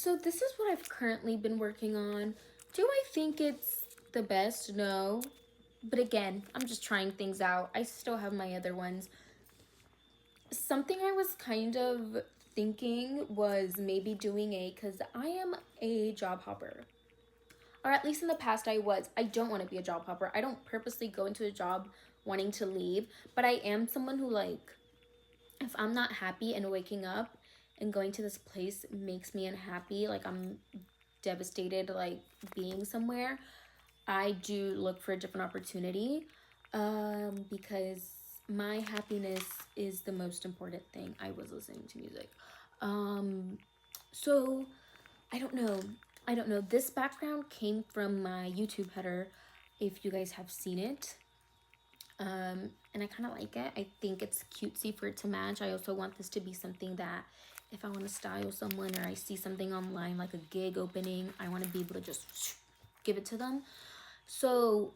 So this is what I've currently been working on. Do I think it's the best? No. But again, I'm just trying things out. I still have my other ones. Something I was kind of thinking was maybe doing because I am a job hopper. Or at least in the past I was. I don't want to be a job hopper. I don't purposely go into a job wanting to leave. But I am someone who, like, if I'm not happy and waking up and going to this place makes me unhappy, like I'm devastated, like being somewhere, I do look for a different opportunity, because my happiness is the most important thing. I was listening to music. Um, so I don't know. This background came from my YouTube header, if you guys have seen it. And I kind of like it. I think it's cutesy for it to match. I also want this to be something that if I want to style someone or I see something online like a gig opening, I want to be able to just give it to them. So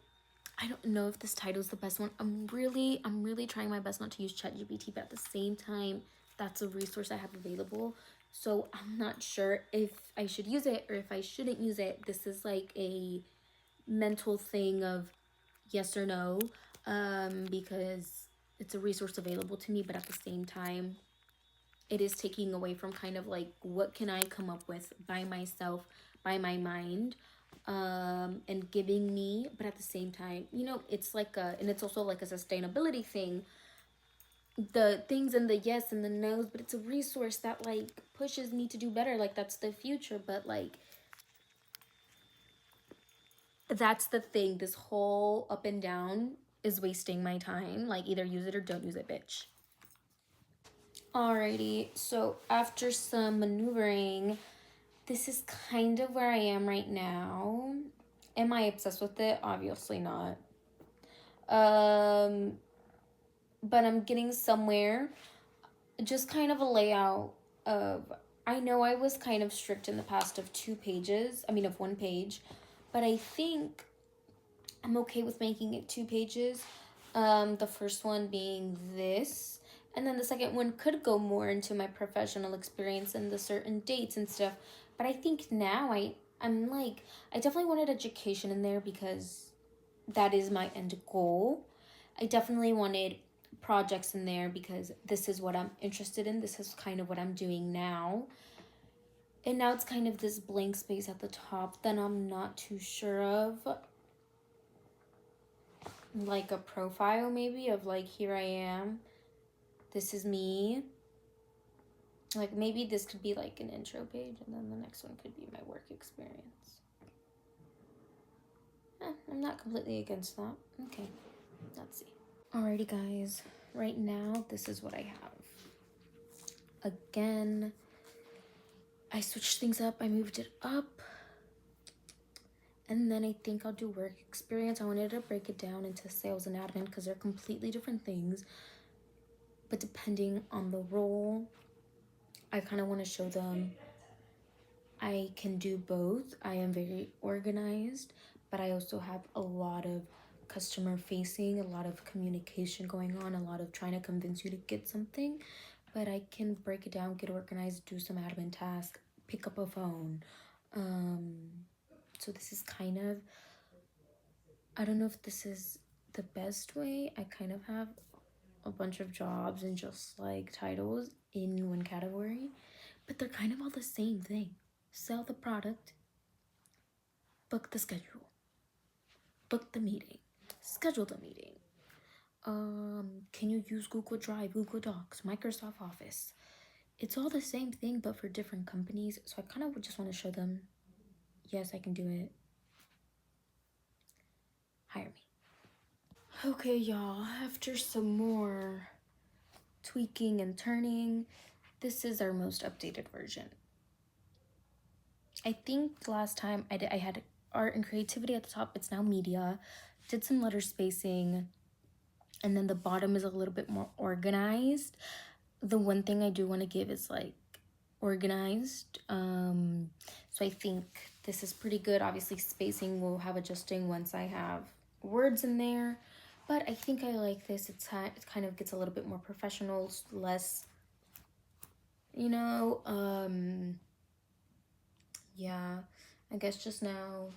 I don't know if this title is the best one. I'm really trying my best not to use ChatGPT, but at the same time, that's a resource I have available. So I'm not sure if I should use it or if I shouldn't use it. This is like a mental thing of yes or no, because it's a resource available to me, but at the same time, it is taking away from kind of like what can I come up with by myself, by my mind, and giving me, but at the same time, it's like and it's also like a sustainability thing. The things and the yes and the no's, but it's a resource that like pushes me to do better. Like that's the future, but like that's the thing. This whole up and down is wasting my time. Like either use it or don't use it, bitch. Alrighty, so after some maneuvering, this is kind of where I am right now. Am I obsessed with it? Obviously not. Um, but I'm getting somewhere. Just kind of a layout of, I know I was kind of strict in the past of 2 pages, I mean of 1 page, but I think I'm okay with making it 2 pages. The first one being this, and then the second one could go more into my professional experience and the certain dates and stuff. But I think now I'm like, I definitely wanted education in there because that is my end goal. I definitely wanted projects in there because this is what I'm interested in. This is kind of what I'm doing now. And now it's kind of this blank space at the top that I'm not too sure of. Like a profile maybe of like, here I am. This is me. Like maybe this could be like an intro page and then the next one could be my work experience. I'm not completely against that. Okay, let's see. Alrighty guys, right now this is what I have. Again, I switched things up. I moved it up. And then I think I'll do work experience. I wanted to break it down into sales and admin because they're completely different things. But depending on the role, I kind of want to show them I can do both. I am very organized, but I also have a lot of customer facing, a lot of communication going on, a lot of trying to convince you to get something. But I can break it down, get organized, do some admin task, pick up a phone. So this is kind of, I don't know if this is the best way. I kind of have a bunch of jobs and just like titles in one category, but they're kind of all the same thing. Sell the product, book the schedule, book the meeting, schedule the meeting. Can you use Google Drive, Google Docs, Microsoft Office? It's all the same thing, but for different companies. So I kind of just want to show them, yes, I can do it. Hire me. Okay, y'all, after some more tweaking and turning, this is our most updated version. I think last time I had art and creativity at the top. It's now media. Did some letter spacing, and then the bottom is a little bit more organized. The one thing I do want to give is like organized. So I think this is pretty good. Obviously spacing will have adjusting once I have words in there, but I think I like this. It kind of gets a little bit more professional, less, yeah, I guess just now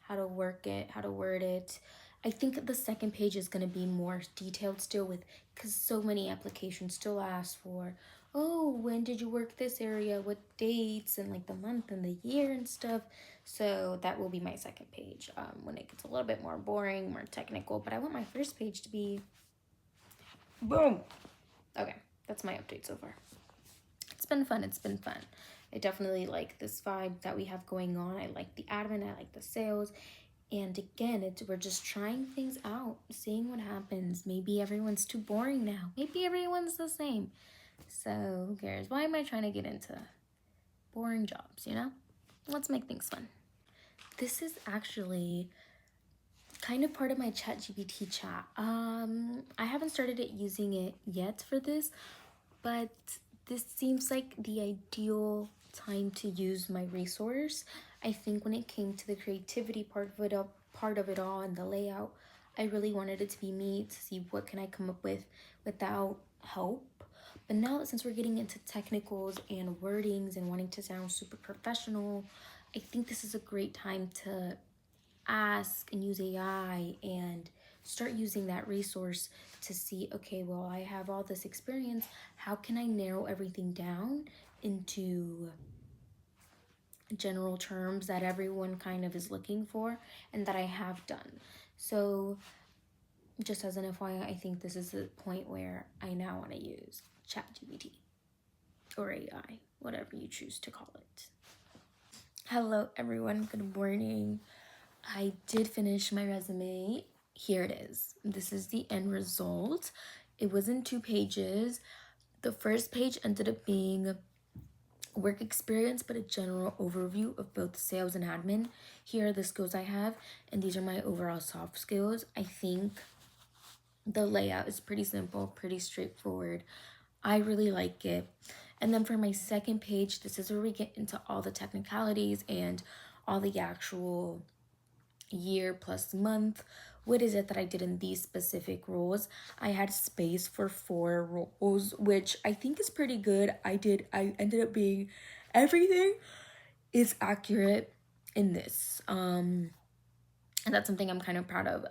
how to work it, how to word it. I think the second page is going to be more detailed still with, because so many applications still ask for, oh, when did you work this area, what dates, and like the month and the year and stuff. So that will be my second page when it gets a little bit more boring, more technical. But I want my first page to be boom. Okay, that's my update so far. It's been fun. It's been fun. I definitely like this vibe that we have going on. I like the admin. I like the sales. And again, we're just trying things out, seeing what happens. Maybe everyone's too boring now. Maybe everyone's the same. So who cares? Why am I trying to get into boring jobs, you know? Let's make things fun. This is actually kind of part of my ChatGPT chat. I haven't started using it yet for this, but this seems like the ideal time to use my resource. I think when it came to the creativity part of it all and the layout, I really wanted it to be me to see what can I come up with without help. But now since we're getting into technicals and wordings and wanting to sound super professional, I think this is a great time to ask and use AI and start using that resource to see, okay, well, I have all this experience. How can I narrow everything down into general terms that everyone kind of is looking for and that I have done? So just as an FYI, I think this is the point where I now want to use ChatGPT or AI, whatever you choose to call it. Hello, everyone. Good morning. I did finish my resume. Here it is. This is the end result. It was in 2 pages. The first page ended up being work experience, but a general overview of both sales and admin. Here are the skills I have, and these are my overall soft skills. I think the layout is pretty simple, pretty straightforward. I really like it. And then for my second page, this is where we get into all the technicalities and all the actual year plus month. What is it that I did in these specific roles? I had space for 4 roles, which I think is pretty good. I ended up being everything is accurate in this. And that's something I'm kind of proud of.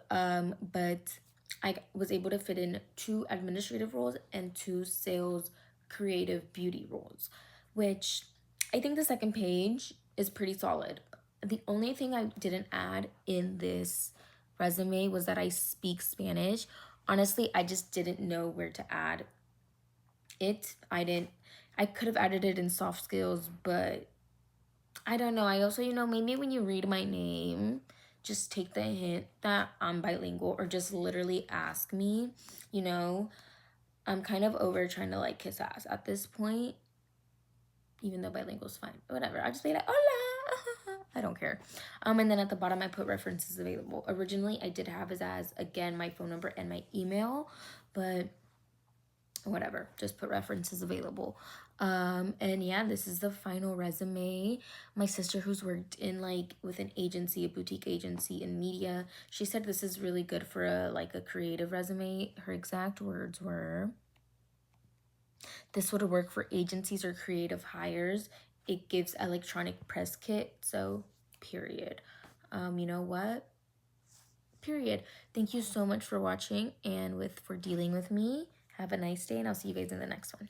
But I was able to fit in 2 administrative roles and 2 sales creative beauty roles, which I think the second page is pretty solid. The only thing I didn't add in this resume was that I speak Spanish. Honestly, I just didn't know where to add it. I could have added it in soft skills, but I don't know. I also, maybe when you read my name, just take the hint that I'm bilingual or just literally ask me, I'm kind of over trying to like kiss ass at this point, even though bilingual is fine. Whatever. I'll just be like, hola. I don't care. And then at the bottom, I put references available. Originally, I did have it as, again, my phone number and my email, but whatever, just put references available. And yeah, this is the final resume. My sister, who's worked in with an agency, a boutique agency in media, she said this is really good for a creative resume. Her exact words were, this would work for agencies or creative hires. It gives electronic press kit. So period. You know what? Period. Thank you so much for watching and for dealing with me. Have a nice day, and I'll see you guys in the next one.